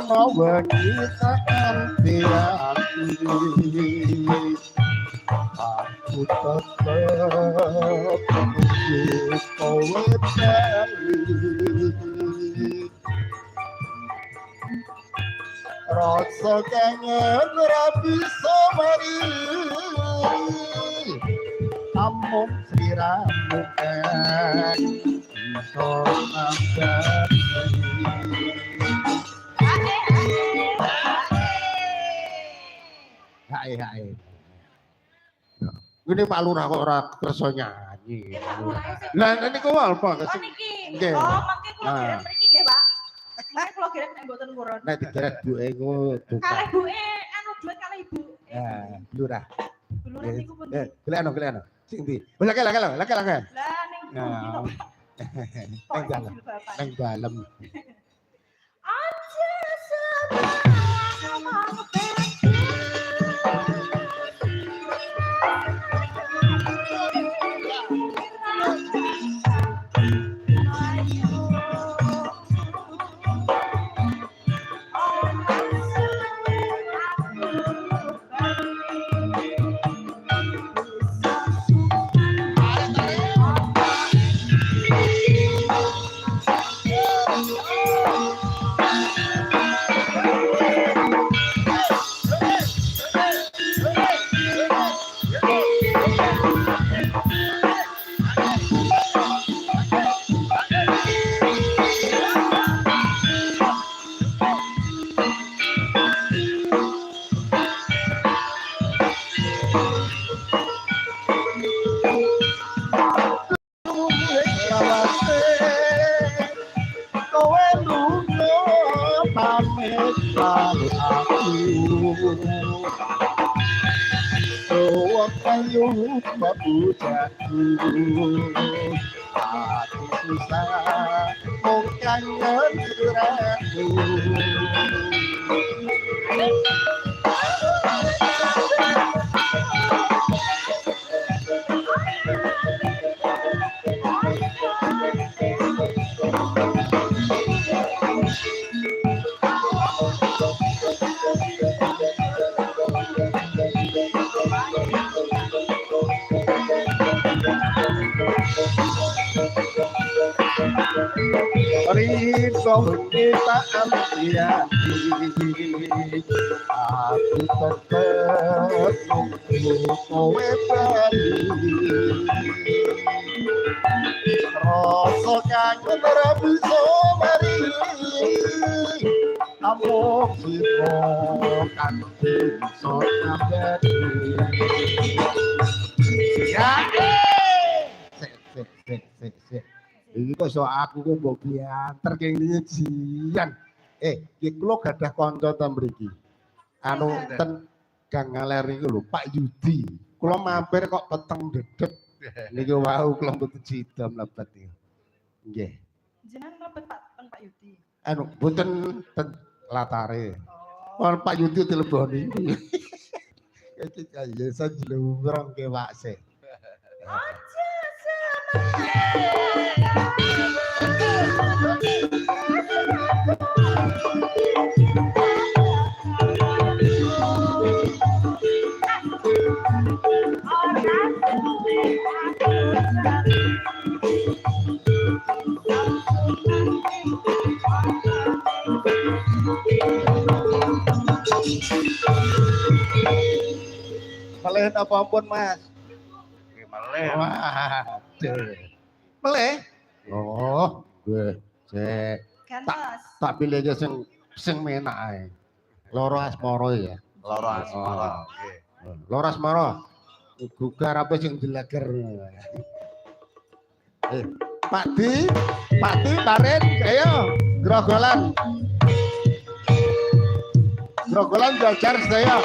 ono wedi kanthi ati aku tetep kowe rasa kangen ra bisa mari amung sliramu kan iso nambani hai ini Pak Lurah kok ora kersa nyanyi lah niku apa nggih mangke kula derek mriki nggih Pak mangke kula derek nek mboten purun nek digerek buke ku kalih buke anu duit kalih ibu Lurah Lurah niku pun gelek sing ndi lek lah ning nang dalem aja sama babu jatuh hati susah mung kangen siramu Rindu kita ampiati aku tetap nunggu kowe bali rasa kangen ra bisa mari amung sira kanthi iso nambani ya sik iki kok iso aku kok mbok bianter kene jian. Iki kula gadah kanca ta mriki. Anu ten Gang Ngaler niku lho, Pak Yudi. Kula mampir kok peteng dedeg. Niku wau kula mboten sida mlebet iki. Nggih. Jenengan mlebet Pak Yudi. Anu mboten ten latare. Oh, Pak Yudi dileboni. Iki kaya sajlurang ke Pak Se. Aja Meleh apa ampun Mas? Meleh. Waduh. Meleh? Oh, gue cek. Tak pilih aja sing menak ae. Loro asmara ya. Loro asmara. Loro asmara. Gugar apa sing dileger. Pak Di, Barin, ayo grogolan. Grogolan jajar saya.